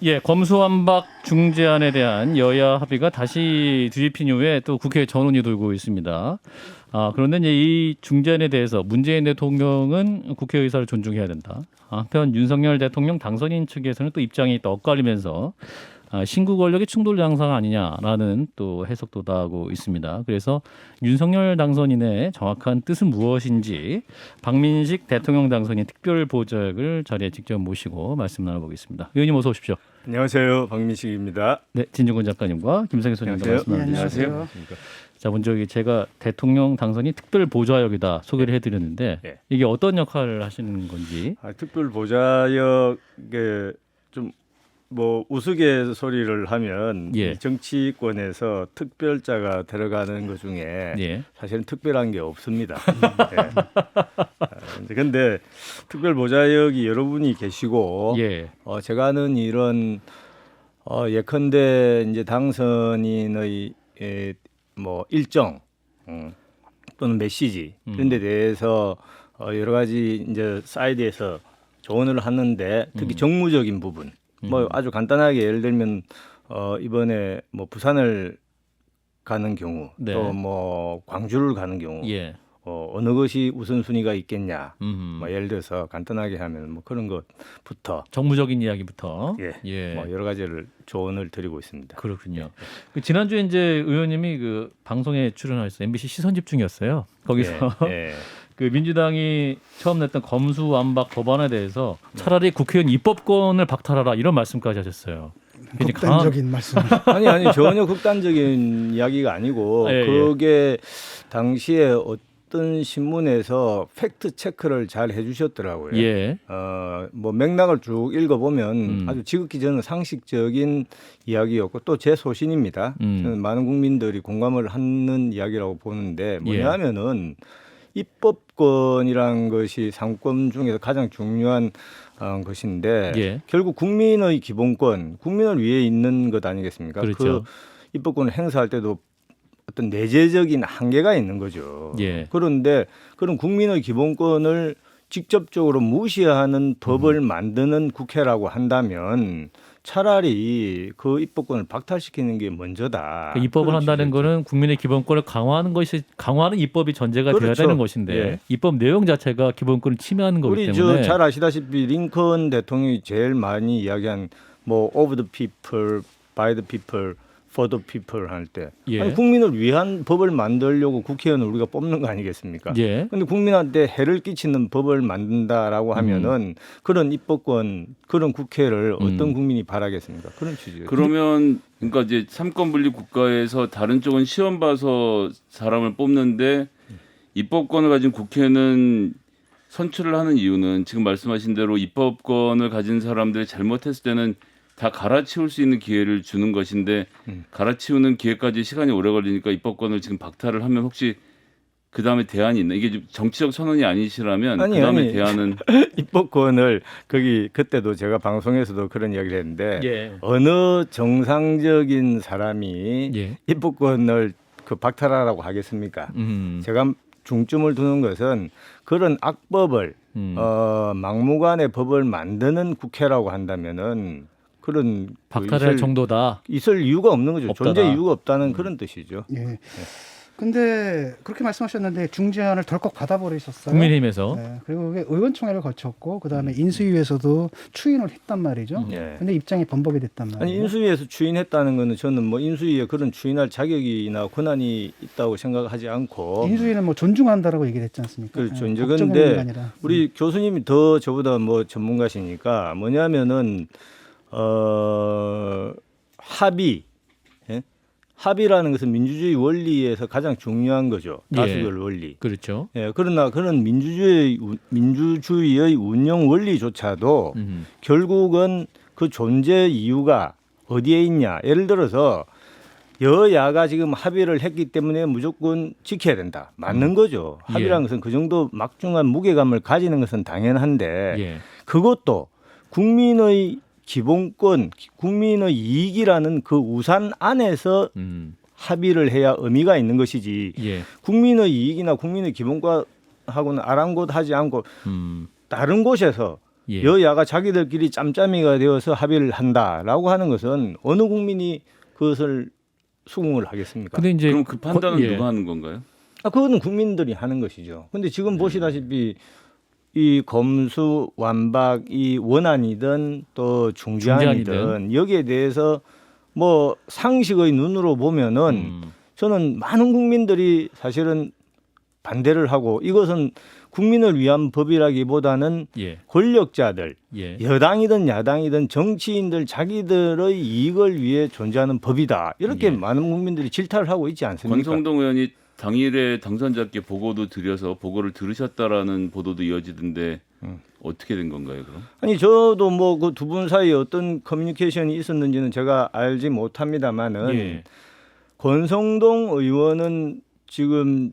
예, 검수완박 중재안에 대한 여야 합의가 다시 뒤집힌 이후에 또 국회에 전원이 돌고 있습니다. 그런데 이제 이 중재안에 대해서 문재인 대통령은 국회 의사를 존중해야 된다. 한편 윤석열 대통령 당선인 측에서는 또 입장이 또 엇갈리면서 신구 권력의 충돌 양상 아니냐라는 또 해석도 나오고 있습니다. 그래서 윤석열 당선인의 정확한 뜻은 무엇인지 박민식 대통령 당선인 특별보좌역을 자리에 직접 모시고 말씀 나눠보겠습니다. 의원님 어서 오십시오. 안녕하세요, 박민식입니다. 네, 진중권 작가님과 김성희 소장님과 말씀 나누겠습니다. 안녕하세요. 자, 먼저 제가 대통령 당선인 특별보좌역이다 소개를 해드렸는데 네. 이게 어떤 역할을 하시는 건지. 특별 보좌역에 좀 뭐 우스갯소리를 하면 예. 이 정치권에서 특별자가 들어가는 것 중에 예. 사실은 특별한 게 없습니다. 그런데 특별 보좌역이 여러분이 계시고 예. 제가 하는 일은 예컨대 이제 당선인의 뭐 일정 또는 메시지 이런 데 대해서 여러 가지 이제 사이드에서 조언을 하는데 특히 정무적인 부분 뭐 아주 간단하게 예를 들면 이번에 뭐 부산을 가는 경우 네. 또 뭐 광주를 가는 경우 예. 어느 것이 우선순위가 있겠냐 음. 뭐 예를 들어서 간단하게 하면 뭐 그런 것부터 정무적인 이야기부터. 예. 뭐 여러 가지를 조언을 드리고 있습니다. 그렇군요. 그 지난주에 이제 의원님이 그 방송에 출연하셨어요. MBC 시선 집중이었어요. 거기서 예. 그 민주당이 처음 냈던 검수완박 법안에 대해서 차라리 국회의원 입법권을 박탈하라 이런 말씀까지 하셨어요. 굉장히 극단적인 말씀. 아니 전혀 극단적인 이야기가 아니고 예, 그게 당시에 어떤 신문에서 팩트 체크를 잘 해주셨더라고요. 예. 뭐 맥락을 쭉 읽어보면 아주 지극히 저는 상식적인 이야기였고 또 제 소신입니다. 저는 많은 국민들이 공감을 하는 이야기라고 보는데 뭐냐면은 입법권이란 것이 상권 중에서 가장 중요한 것인데 예. 결국 국민의 기본권, 국민을 위해 있는 것 아니겠습니까? 그렇죠. 그 입법권을 행사할 때도 어떤 내재적인 한계가 있는 거죠. 예. 그런데 그런 국민의 기본권을 직접적으로 무시하는 법을 만드는 국회라고 한다면 차라리 그 입법권을 박탈시키는 게 먼저다. 그러니까 입법을 그런 한다는 취지죠. 거는 국민의 기본권을 강화하는 입법이 전제가 돼야 그렇죠. 되는 것인데 예. 입법 내용 자체가 기본권을 침해하는 거기 우리 때문에 잘 아시다시피 링컨 대통령이 제일 많이 이야기한 뭐 of the people, by the people, for the people 할 때 예. 아니, 국민을 위한 법을 만들려고 국회의원을 우리가 뽑는 거 아니겠습니까? 예. 근데 국민한테 해를 끼치는 법을 만든다라고 하면은 그런 입법권, 그런 국회를 어떤 국민이 바라겠습니까? 그런 취지예요. 그러면 그러니까 이제 삼권 분립 국가에서 다른 쪽은 시험 봐서 사람을 뽑는데 입법권을 가진 국회는 선출을 하는 이유는 지금 말씀하신 대로 입법권을 가진 사람들이 잘못했을 때는 다 갈아치울 수 있는 기회를 주는 것인데 갈아치우는 기회까지 시간이 오래 걸리니까 입법권을 지금 박탈을 하면 혹시 그 다음에 대안이 있나? 이게 좀 정치적 선언이 아니시라면 그 다음에 대안은 입법권을 그때도 제가 방송에서도 그런 이야기를 했는데 예. 어느 정상적인 사람이 예. 입법권을 박탈하라고 하겠습니까? 제가 중점을 두는 것은 그런 악법을 막무가내 법을 만드는 국회라고 한다면은 그런 박탈할 정도다. 있을 이유가 없는 거죠. 없다다. 존재 이유가 없다는 그런 뜻이죠. 예. 근데 그렇게 말씀하셨는데 중재안을 덜컥 받아버리셨어요. 국민의힘에서 네. 그리고 그게 의원총회를 거쳤고 그다음에 인수위에서도 추인을 했단 말이죠. 예. 근데 입장이 번복이 됐단 말이에요. 아니 인수위에서 추인했다는 거는 저는 뭐 인수위에 그런 추인할 자격이나 권한이 있다고 생각하지 않고 인수위는 뭐 존중한다라고 얘기를 했지 않습니까? 그렇죠. 예, 이제 법적인 근데 의미가 아니라. 우리 교수님이 더 저보다 뭐 전문가시니까 뭐냐면은 합의, 예? 합의라는 것은 민주주의 원리에서 가장 중요한 거죠. 다수결 원리. 그렇죠. 예, 그러나 그런 민주주의의 운영 원리조차도 결국은 그 존재 이유가 어디에 있냐. 예를 들어서 여야가 지금 합의를 했기 때문에 무조건 지켜야 된다. 맞는 거죠. 합의라는 것은 그 정도 막중한 무게감을 가지는 것은 당연한데 예. 그것도 국민의 기본권, 국민의 이익이라는 그 우산 안에서 합의를 해야 의미가 있는 것이지 예. 국민의 이익이나 국민의 기본권하고는 아랑곳하지 않고 다른 곳에서 예. 여야가 자기들끼리 짬짬이가 되어서 합의를 한다라고 하는 것은 어느 국민이 그것을 수긍을 하겠습니까? 근데 이제 그럼 그 판단은 예. 누가 하는 건가요? 그거는 국민들이 하는 것이죠. 근데 지금 보시다시피 이 검수 완박 이 원안이든 또 중재안이든 여기에 대해서 뭐 상식의 눈으로 보면은 저는 많은 국민들이 사실은 반대를 하고 이것은 국민을 위한 법이라기보다는 예. 권력자들 예. 여당이든 야당이든 정치인들 자기들의 이익을 위해 존재하는 법이다. 이렇게 예. 많은 국민들이 질타를 하고 있지 않습니까? 권성동 의원이 당일에 당선자께 보고도 드려서 보고를 들으셨다라는 보도도 이어지던데 어떻게 된 건가요, 그럼? 아니 저도 뭐 그 두 분 사이에 어떤 커뮤니케이션이 있었는지는 제가 알지 못합니다만은 예. 권성동 의원은 지금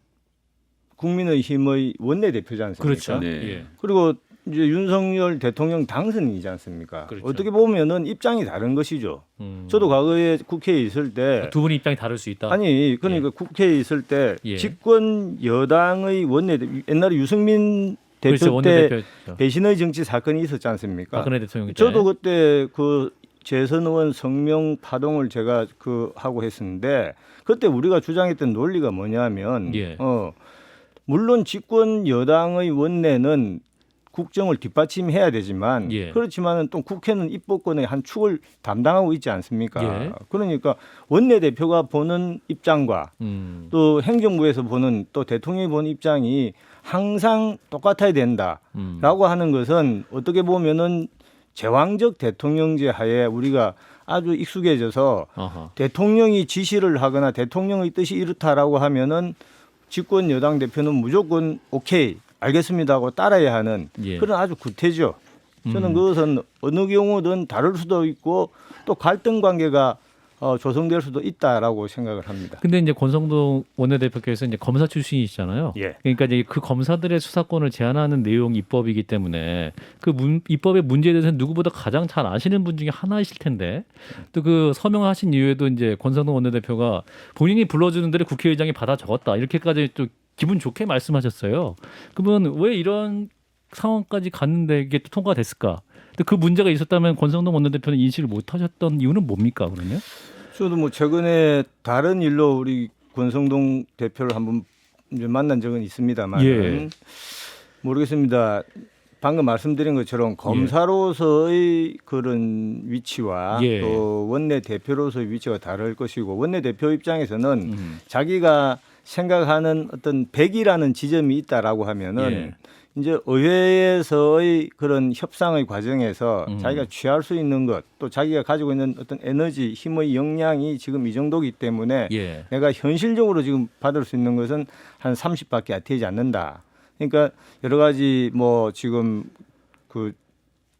국민의힘의 원내대표지 않습니까? 그렇죠. 네. 예. 그리고 이제 윤석열 대통령 당선인이지 않습니까? 그렇죠. 어떻게 보면은 입장이 다른 것이죠. 저도 과거에 국회에 있을 때 두 분의 입장이 다를 수 있다. 아니 그러니까 국회에 있을 때 예. 집권 여당의 원내대표 옛날에 유승민 대표 그렇죠. 때 원내대표죠. 배신의 정치 사건이 있었지 않습니까? 박근혜 대통령 때. 저도 그때 그 재선 의원 성명 파동을 제가 그 하고 했었는데 그때 우리가 주장했던 논리가 뭐냐면 예. 물론 집권 여당의 원내는 국정을 뒷받침해야 되지만 예. 그렇지만은 또 국회는 입법권의 한 축을 담당하고 있지 않습니까? 예. 그러니까 원내대표가 보는 입장과 또 행정부에서 보는 또 대통령이 보는 입장이 항상 똑같아야 된다라고 하는 것은 어떻게 보면은 제왕적 대통령제 하에 우리가 아주 익숙해져서 아하. 대통령이 지시를 하거나 대통령의 뜻이 이렇다라고 하면은 집권 여당 대표는 무조건 오케이 알겠습니다 하고 따라야 하는 예. 그런 아주 구태죠. 저는 그것은 어느 경우든 다를 수도 있고 또 갈등 관계가 조성될 수도 있다라고 생각을 합니다. 근데 이제 권성동 원내대표께서 이제 검사 출신이시잖아요. 예. 그러니까 이제 그 검사들의 수사권을 제한하는 내용 입법이기 때문에 그 입법의 문제에 대해서는 누구보다 가장 잘 아시는 분 중에 하나이실 텐데 또 그 서명하신 이후에도 이제 권성동 원내대표가 본인이 불러주는 대로 국회의장이 받아 적었다 이렇게까지 또 기분 좋게 말씀하셨어요. 그러면 왜 이런 상황까지 갔는데 이게 또 통과가 됐을까? 근데 그 문제가 있었다면 권성동 원내대표는 인식을 못하셨던 이유는 뭡니까 그러면? 저도 뭐 최근에 다른 일로 우리 권성동 대표를 한번 이제 만난 적은 있습니다만 예. 모르겠습니다. 방금 말씀드린 것처럼 검사로서의 그런 위치와 예. 또 원내 대표로서의 위치가 다를 것이고 원내 대표 입장에서는 자기가 생각하는 어떤 100이라는 지점이 있다라고 하면은 예. 이제 의회에서의 그런 협상의 과정에서 자기가 취할 수 있는 것 또 자기가 가지고 있는 어떤 에너지 힘의 역량이 지금 이 정도이기 때문에 예. 내가 현실적으로 지금 받을 수 있는 것은 한 30밖에 되지 않는다. 그러니까 여러 가지 뭐 지금 그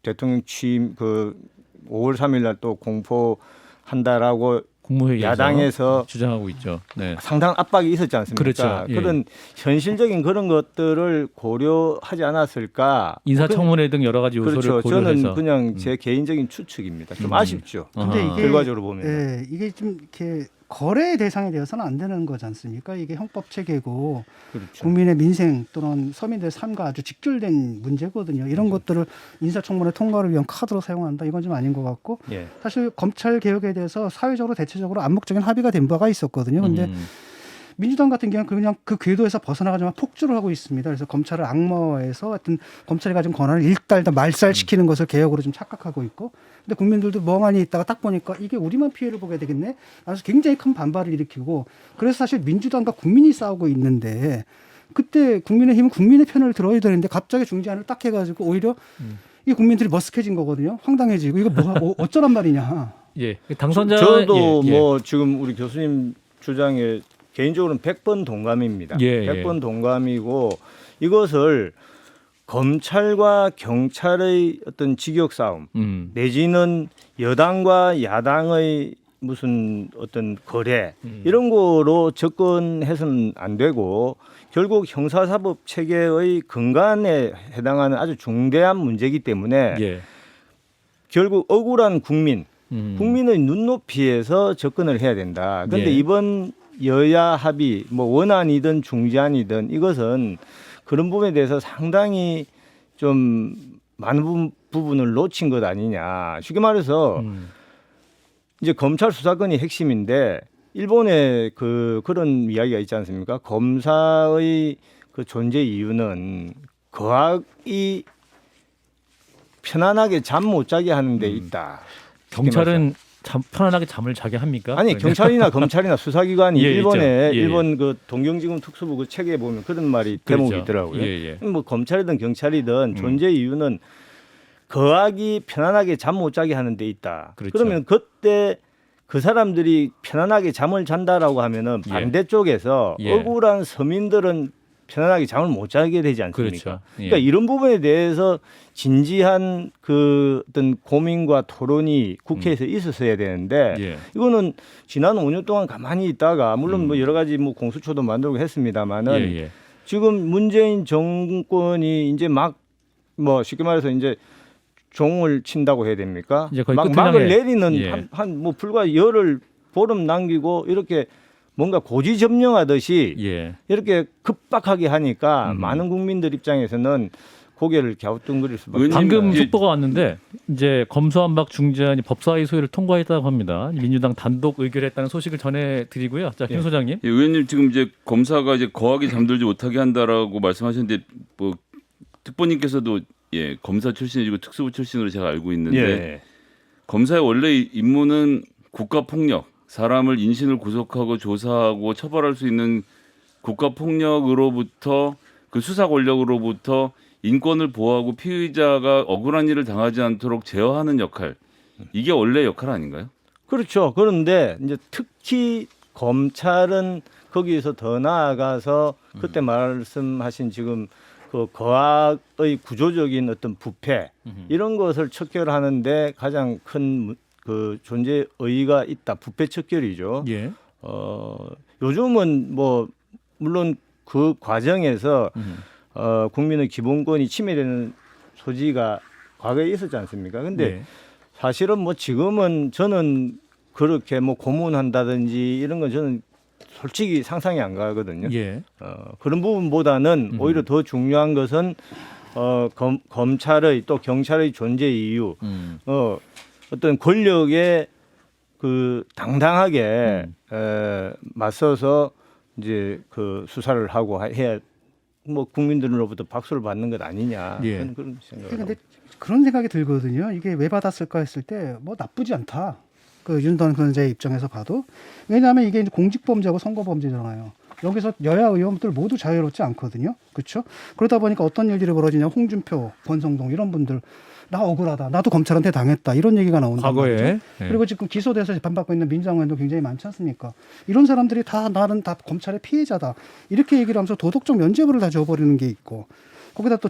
대통령 취임 그 5월 3일 날 또 공포한다라고 국무회의에서 야당에서 주장하고 있죠. 네. 상당한 압박이 있었지 않습니까? 그렇죠. 예. 그런 현실적인 그런 것들을 고려하지 않았을까? 인사청문회 등 여러 가지 요소를 그렇죠. 고려해서 저는 그냥 제 개인적인 추측입니다. 좀 아쉽죠. 근데 아하. 이게 결과적으로 보면. 예, 이게 좀 이렇게 거래 대상이 되어서는 안 되는 거지 않습니까? 이게 형법 체계고 그렇죠. 국민의 민생 또는 서민들의 삶과 아주 직결된 문제거든요. 이런 것들을 인사청문회 통과를 위한 카드로 사용한다. 이건 좀 아닌 것 같고 예. 사실 검찰 개혁에 대해서 사회적으로 대체적으로 암묵적인 합의가 된 바가 있었거든요. 근데 민주당 같은 경우는 그냥 그 궤도에서 벗어나가지만 폭주를 하고 있습니다. 그래서 검찰을 악마화해서 하여튼 검찰이 가진 권한을 일단 말살시키는 것을 개혁으로 좀 착각하고 있고, 근데 국민들도 멍하니 있다가 딱 보니까 이게 우리만 피해를 보게 되겠네. 그래서 굉장히 큰 반발을 일으키고, 그래서 사실 민주당과 국민이 싸우고 있는데 그때 국민의힘은 국민의 편을 들어야 되는데 갑자기 중재안을 딱 해가지고 오히려 이 국민들이 머쓱해진 거거든요. 황당해지고 이거 뭐 어쩌란 말이냐. 예. 당선자 저도 예, 예. 뭐 지금 우리 교수님 주장에 개인적으로는 100번 동감입니다. 예, 100번 동감이고 이것을 검찰과 경찰의 어떤 직역 싸움 내지는 여당과 야당의 무슨 어떤 거래 이런 거로 접근해서는 안 되고 결국 형사사법 체계의 근간에 해당하는 아주 중대한 문제이기 때문에 예. 결국 억울한 국민의 눈높이에서 접근을 해야 된다. 그런데 예. 이번 여야 합의 뭐 원안이든 중재안이든 이것은 그런 부분에 대해서 상당히 좀 많은 부분을 놓친 것 아니냐. 쉽게 말해서 이제 검찰 수사권이 핵심인데 일본의 그런 이야기가 있지 않습니까? 검사의 그 존재 이유는 거학이 편안하게 잠 못 자게 하는 데 있다. 경찰은 편안하게 잠을 자게 합니까? 아니 그러면? 경찰이나 검찰이나 수사기관이 예, 일본의 있죠. 예, 일본 그 동경지검 특수부 그 책에 보면 그런 말이 대목이 그렇죠. 있더라고요. 예, 예. 뭐 검찰이든 경찰이든 존재 이유는 거학이 편안하게 잠 못 자게 하는 데 있다. 그렇죠. 그러면 그때 그 사람들이 편안하게 잠을 잔다라고 하면은 예. 반대쪽에서 예. 억울한 서민들은 편안하게 잠을 못 자게 되지 않습니까? 그렇죠. 예. 그러니까 이런 부분에 대해서 진지한 그 어떤 고민과 토론이 국회에서 있었어야 되는데 예. 이거는 지난 5년 동안 가만히 있다가 물론 뭐 여러 가지 뭐 공수처도 만들고 했습니다만은 예, 예. 지금 문재인 정권이 이제 막 뭐 쉽게 말해서 이제 종을 친다고 해야 됩니까? 이제 거의 막 끝을 막을 향해. 내리는 예. 한 뭐 불과 열흘 보름 남기고 이렇게 뭔가 고지점령하듯이 예. 이렇게 급박하게 하니까 많은 국민들 입장에서는 고개를 갸우뚱거릴 수밖에 의원님, 방금 이제- 속보가 왔는데 이제 검수완박 중재안이 법사위 소위를 통과했다고 합니다. 민주당 단독 의결했다는 소식을 전해드리고요. 자, 김 소장님. 예, 의원님 지금 이제 검사가 이제 거하게 잠들지 못하게 한다라고 말씀하셨는데 뭐 특보님께서도 예 검사 출신이고 특수부 출신으로 제가 알고 있는데 예. 검사의 원래 임무는 국가 폭력, 사람을 인신을 구속하고 조사하고 처벌할 수 있는 국가 폭력으로부터 그 수사 권력으로부터 인권을 보호하고 피의자가 억울한 일을 당하지 않도록 제어하는 역할. 이게 원래 역할 아닌가요? 그렇죠. 그런데 이제 특히 검찰은 거기에서 더 나아가서 그때 말씀하신 지금 그 거학의 구조적인 어떤 부패 이런 것을 척결하는데 가장 큰 그 존재 의의가 있다. 부패 척결이죠. 예. 요즘은 뭐 물론 그 과정에서 국민의 기본권이 침해되는 소지가 과거에 있었지 않습니까? 근데 예. 사실은 뭐 지금은 저는 그렇게 뭐 고문한다든지 이런 건 저는 솔직히 상상이 안 가거든요. 예. 그런 부분보다는 오히려 더 중요한 것은 검찰의 또 경찰의 존재 이유, 어떤 권력에 그 당당하게 맞서서 이제 그 수사를 하고 해야 뭐 국민들로부터 박수를 받는 것 아니냐 예. 저는 그런 생각을 근데 하고. 그런 생각이 들거든요. 이게 왜 받았을까 했을 때 뭐 나쁘지 않다. 그 윤던 선생의 입장에서 봐도 왜냐하면 이게 이제 공직범죄하고 선거범죄잖아요. 여기서 여야 의원들 모두 자유롭지 않거든요. 그렇죠? 그러다 보니까 어떤 일들이 벌어지냐 홍준표, 권성동 이런 분들 나 억울하다. 나도 검찰한테 당했다. 이런 얘기가 나온단 말이죠. 과거에. 예. 그리고 지금 기소돼서 재판받고 있는 민주당 의원도 굉장히 많지 않습니까? 이런 사람들이 다 나는 다 검찰의 피해자다. 이렇게 얘기를 하면서 도덕적 면죄부를 다 줘버리는 게 있고 거기다 또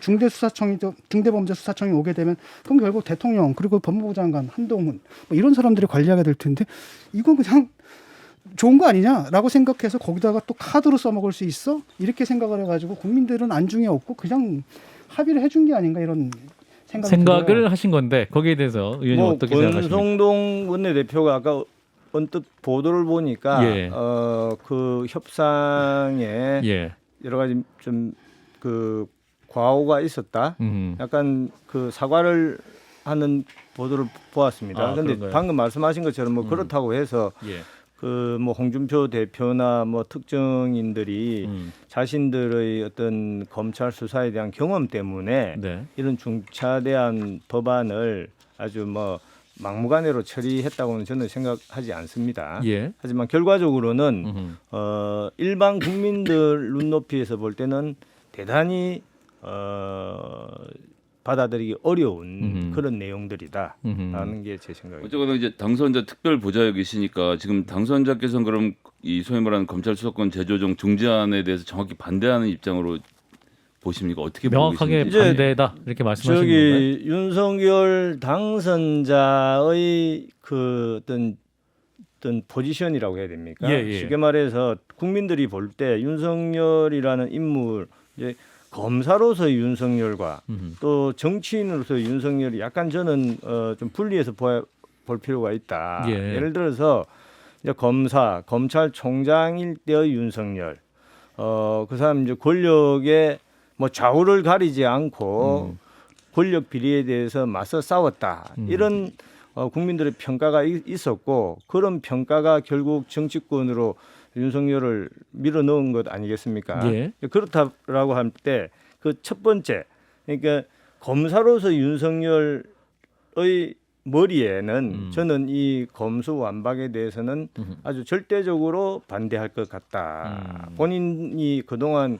중대범죄수사청이 오게 되면 그럼 결국 대통령 그리고 법무부 장관 한동훈 뭐 이런 사람들이 관리하게 될 텐데 이건 그냥 좋은 거 아니냐라고 생각해서 거기다가 또 카드로 써먹을 수 있어? 이렇게 생각을 해가지고 국민들은 안중에 없고 그냥 합의를 해준 게 아닌가 이런 생각을 들어요. 하신 건데 거기에 대해서 의원님 뭐 어떻게 생각하십니까? 권성동 원내대표가 아까 언뜻 보도를 보니까 예. 그 협상에 예. 여러 가지 좀 그 과오가 있었다. 약간 그 사과를 하는 보도를 보았습니다. 아, 그런데 그런가요? 방금 말씀하신 것처럼 뭐 그렇다고 해서 예. 그 뭐 홍준표 대표나 뭐 특정인들이 자신들의 어떤 검찰 수사에 대한 경험 때문에 네. 이런 중차대한 법안을 아주 뭐 막무가내로 처리했다고는 저는 생각하지 않습니다. 예. 하지만 결과적으로는 일반 국민들 눈높이에서 볼 때는 대단히 받아들이기 어려운 그런 내용들이다라는 게 제 생각입니다. 어쨌거나 이제 당선자 특별 보좌역이시니까 지금 당선자께서는 그럼 이 소위 말하는 검찰 수사권 재조정 중재안에 대해서 정확히 반대하는 입장으로 보십니까? 어떻게 보고 명확하게 계신지? 반대다 이렇게 말씀하시는 건가요? 저기 윤석열 당선자의 그 어떤 포지션이라고 해야 됩니까? 예, 예. 쉽게 말해서 국민들이 볼 때 윤석열이라는 인물 이제 검사로서의 윤석열과 또 정치인으로서의 윤석열이 약간 저는 좀 분리해서 볼 필요가 있다. 예. 예를 들어서 이제 검찰총장일 때의 윤석열, 그 사람 이제 권력에 뭐 좌우를 가리지 않고 권력 비리에 대해서 맞서 싸웠다. 이런 국민들의 평가가 있었고 그런 평가가 결국 정치권으로 윤석열을 밀어넣은 것 아니겠습니까? 예. 그렇다라고 할 때 그 첫 번째 그러니까 검사로서 윤석열의 머리에는 저는 이 검수완박에 대해서는 아주 절대적으로 반대할 것 같다. 본인이 그동안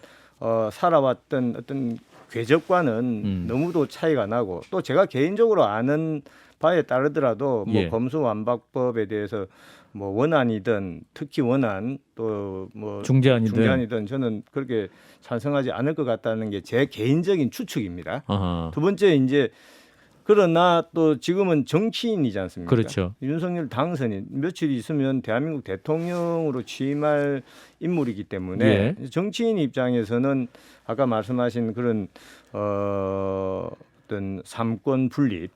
살아왔던 어떤 궤적과는 너무도 차이가 나고 또 제가 개인적으로 아는 바에 따르더라도 뭐 예. 검수완박법에 대해서 뭐 원안이든 특히 원안 또 뭐 중재안이든 저는 그렇게 찬성하지 않을 것 같다는 게 제 개인적인 추측입니다. 아하. 두 번째 이제 그러나 또 지금은 정치인이지 않습니까? 그렇죠. 윤석열 당선인 며칠 있으면 대한민국 대통령으로 취임할 인물이기 때문에 예. 정치인 입장에서는 아까 말씀하신 그런 어떤 삼권 분립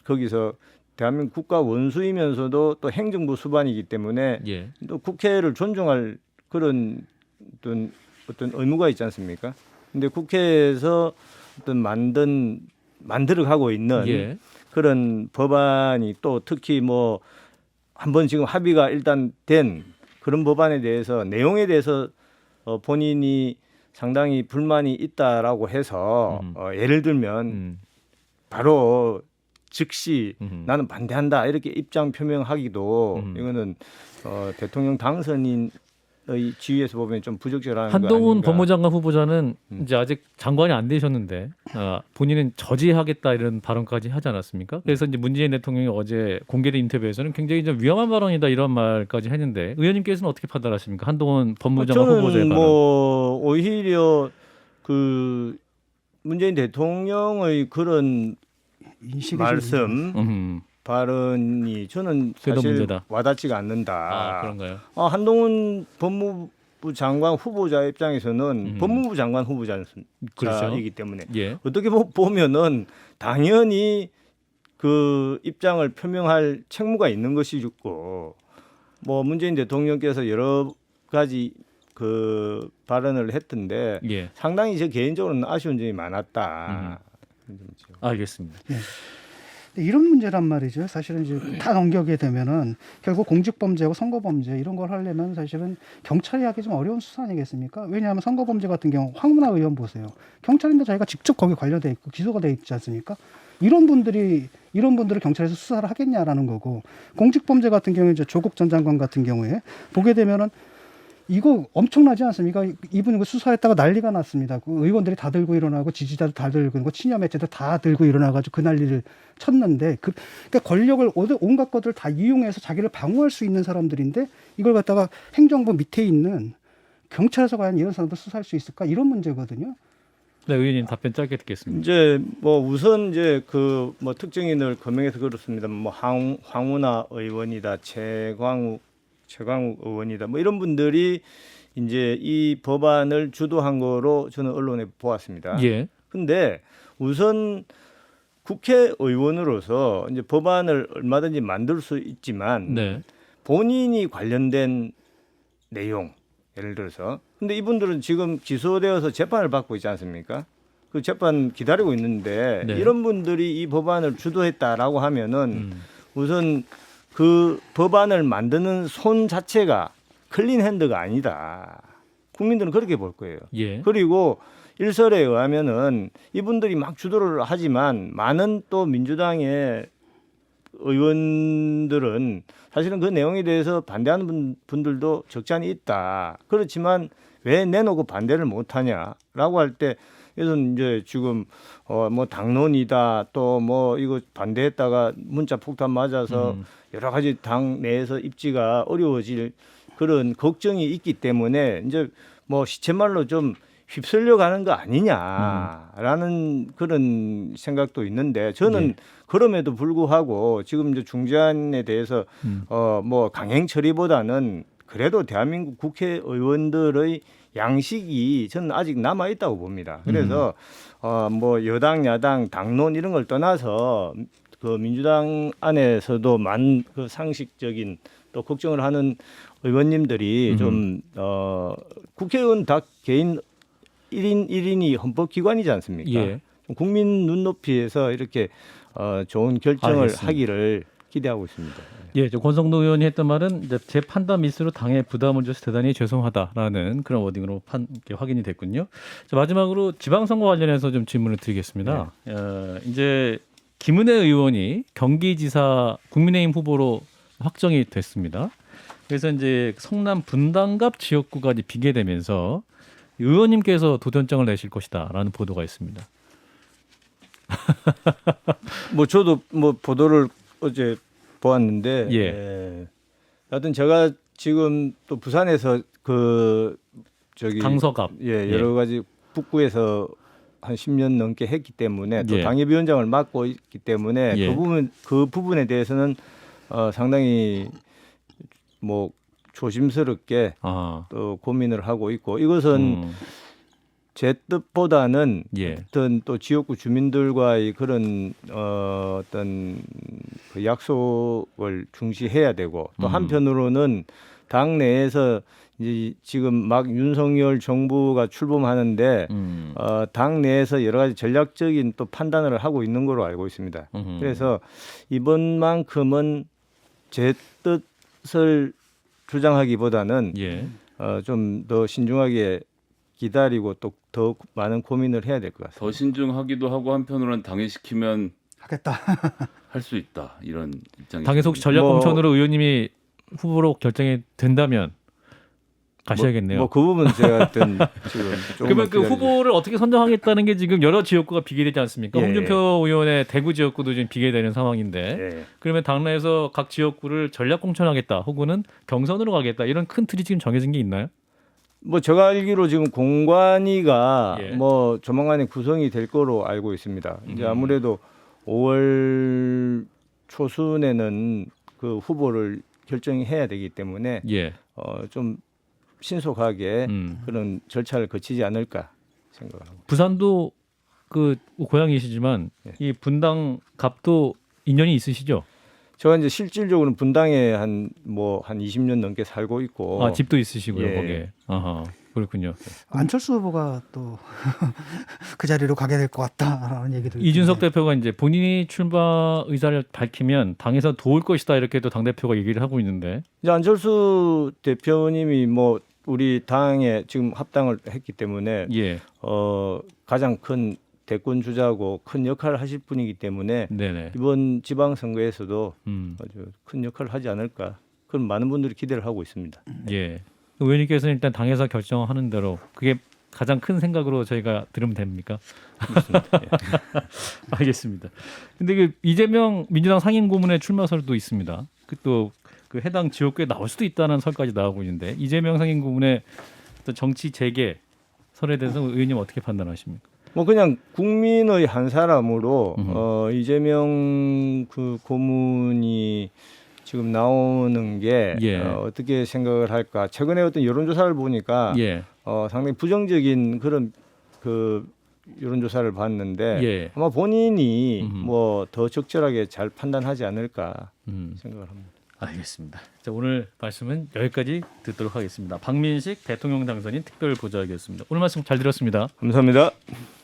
거기서 대한민국 국가 원수이면서도 또 행정부 수반이기 때문에 예. 또 국회를 존중할 그런 어떤 의무가 있지 않습니까? 근데 국회에서 어떤 만들어가고 있는 예. 그런 법안이 또 특히 뭐 한번 지금 합의가 일단 된 그런 법안에 대해서 내용에 대해서 본인이 상당히 불만이 있다라고 해서 예를 들면 바로 즉시 나는 반대한다 이렇게 입장 표명하기도 이거는 대통령 당선인의 지위에서 보면 좀 부적절한 거 한동훈 아닌가. 법무장관 후보자는 이제 아직 장관이 안 되셨는데 본인은 저지하겠다 이런 발언까지 하지 않았습니까? 그래서 이제 문재인 대통령이 어제 공개된 인터뷰에서는 굉장히 좀 위험한 발언이다 이런 말까지 했는데 의원님께서는 어떻게 판단하십니까? 한동훈 법무장관 후보자의 저는 발언. 뭐 오히려 그 문재인 대통령의 그런 인식의 말씀 발언이 저는 쇄도 사실 문제다. 와닿지가 않는다. 그런가요? 한동훈 법무부 장관 후보자 입장에서는 법무부 장관 후보자이기 그렇죠. 때문에 예. 어떻게 보면은 당연히 그 입장을 표명할 책무가 있는 것이고 뭐 문재인 대통령께서 여러 가지 그 발언을 했던데 예. 상당히 제 개인적으로는 아쉬운 점이 많았다. 알겠습니다. 근데 이런 문제란 말이죠. 사실은 이제 다 넘겨게 되면은 결국 공직범죄하고 선거범죄 이런 걸 하려면 사실은 경찰이 하기 좀 어려운 수사 아니겠습니까? 왜냐하면 선거범죄 같은 경우 황운하 의원 보세요. 경찰인데 자기가 직접 거기 관련돼 있고 기소가 돼 있지 않습니까? 이런 분들을 경찰에서 수사를 하겠냐라는 거고 공직범죄 같은 경우에 이제 조국 전 장관 같은 경우에 보게 되면은 이거 엄청나지 않습니까? 이분 이거 수사했다가 난리가 났습니다. 그 의원들이 다 들고 일어나고 지지자들 다 들고 친여 매체들 다 들고 일어나가지고 그 난리를 쳤는데 그러니까 권력을 온갖 것들을 다 이용해서 자기를 방어할 수 있는 사람들인데 이걸 갖다가 행정부 밑에 있는 경찰에서 과연 이런 사람들 수사할 수 있을까 이런 문제거든요. 네, 의원님 답변 짧게 듣겠습니다. 이제 뭐 우선 이제 그 뭐 특정인을 거명해서 그렇습니다. 뭐 황운하 의원이다, 최광욱 의원이다, 뭐 이런 분들이 이제 이 법안을 주도한 거로 저는 언론에 보았습니다. 예. 근데 우선 국회의원으로서 이제 법안을 얼마든지 만들 수 있지만 네. 본인이 관련된 내용 예를 들어서 근데 이분들은 지금 기소되어서 재판을 받고 있지 않습니까? 그 재판 기다리고 있는데 네. 이런 분들이 이 법안을 주도했다라고 하면은 우선 그 법안을 만드는 손 자체가 클린 핸드가 아니다. 국민들은 그렇게 볼 거예요. 예. 그리고 일설에 의하면은 이분들이 막 주도를 하지만 많은 또 민주당의 의원들은 사실은 그 내용에 대해서 반대하는 분들도 적지 않이 있다. 그렇지만 왜 내놓고 반대를 못하냐라고 할 때 이것은 이제 지금 뭐 당론이다 또 뭐 이거 반대했다가 문자 폭탄 맞아서 여러 가지 당 내에서 입지가 어려워질 그런 걱정이 있기 때문에 이제 뭐 시쳇말로 좀 휩쓸려 가는 거 아니냐라는 그런 생각도 있는데 저는 그럼에도 불구하고 지금 이제 중재안에 대해서 뭐 강행 처리보다는 그래도 대한민국 국회의원들의 양식이 저는 아직 남아 있다고 봅니다. 그래서 뭐 여당 야당 당론 이런 걸 떠나서 그 민주당 안에서도 그 상식적인 또 걱정을 하는 의원님들이 좀 국회의원 다 개인 1인 1인이 헌법기관이지 않습니까? 예. 국민 눈높이에서 이렇게 좋은 결정을 알겠습니다. 하기를 기대하고 있습니다. 예, 저 권성동 의원이 했던 말은 이제 제 판단 미스로 당에 부담을 줘서 대단히 죄송하다라는 그런 워딩으로 이렇게 확인이 됐군요. 자, 마지막으로 지방선거 관련해서 좀 질문을 드리겠습니다. 이제 김은혜 의원이 경기지사 국민의힘 후보로 확정이 됐습니다. 그래서 이제 성남 분당갑 지역구가 이제 비계되면서 의원님께서 도전장을 내실 것이다라는 보도가 있습니다. 뭐 저도 뭐 보도를 어제 보았는데, 예. 하여튼 제가 지금 또 부산에서 그 저기 강서갑. 여러 가지 북구에서 한 10년 넘게 했기 때문에 또 예. 당협위원장을 맡고 있기 때문에 예. 그 부분에 대해서는 상당히 뭐 조심스럽게 아, 또 고민을 하고 있고 이것은 음, 제 뜻보다는 예. 어떤 또 지역구 주민들과의 그런 어떤 그 약속을 중시해야 되고 또 한편으로는 당 내에서 이제 지금 막 윤석열 정부가 출범하는데 당 내에서 여러 가지 전략적인 또 판단을 하고 있는 걸로 알고 있습니다. 그래서 이번만큼은 제 뜻을 주장하기보다는 예. 좀 더 신중하게 기다리고 또 더 많은 고민을 해야 될 것 같습니다. 더 신중하기도 하고 한편으로는 당에 시키면 하겠다. 할 수 있다 이런 입장이. 당에서 혹시 전략 공천으로 의원님이 후보로 결정이 된다면 가셔야겠네요. 뭐 그 부분 제가 어떤 지금 그러면 그 조금만 후보를 어떻게 선정하겠다는 게 지금 여러 지역구가 비계되지 않습니까? 예. 홍준표 의원의 대구 지역구도 지금 비계되는 상황인데 예. 그러면 당내에서 각 지역구를 전략 공천하겠다 혹은 경선으로 가겠다 이런 큰 틀이 지금 정해진 게 있나요? 뭐 제가 알기로 지금 공관위가 예. 뭐 조만간에 구성이 될 거로 알고 있습니다. 이제 아무래도 5월 초순에는 그 후보를 결정해야 되기 때문에 예. 좀 신속하게 음. 그런 절차를 거치지 않을까 생각합니다. 부산도 그 고향이시지만 예. 이 분당 갑도 인연이 있으시죠? 제가 이제 실질적으로는 분당에 한 20년 넘게 살고 있고 아 집도 있으시고요 예. 거기에. 아하 그렇군요. 안철수 후보가 또 그 자리로 가게 될 것 같다라는 얘기도 이준석 있던데. 대표가 이제 본인이 출마 의사를 밝히면 당에서 도울 것이다 이렇게 또 당 대표가 얘기를 하고 있는데. 이제 안철수 대표님이 뭐 우리 당에 지금 합당을 했기 때문에 예. 가장 큰 대권 주자고 큰 역할을 하실 분이기 때문에 네네. 이번 지방선거에서도 음. 아주 큰 역할을 하지 않을까 그런 많은 분들이 기대를 하고 있습니다. 예. 의원님께서는 일단 당에서 결정하는 대로 그게 가장 큰 생각으로 저희가 들으면 됩니까? 알겠습니다. 근데 그 이재명 민주당 상임고문의 출마설도 있습니다. 그 또 그 해당 지역구에 나올 수도 있다는 설까지 나오고 있는데 이재명 상임고문의 어떤 정치 재개 설에 대해서 의원님 어떻게 판단하십니까? 뭐 그냥 국민의 한 사람으로 이재명 그 고문이 지금 나오는 게 예. 어떻게 생각을 할까? 최근에 어떤 여론조사를 보니까 예. 상당히 부정적인 그런 그 여론조사를 봤는데 예. 아마 본인이 뭐 더 적절하게 잘 판단하지 않을까 생각을 합니다. 알겠습니다. 자, 오늘 말씀은 여기까지 듣도록 하겠습니다. 박민식 대통령 당선인 특별보좌역이었습니다. 오늘 말씀 잘 들었습니다. 감사합니다.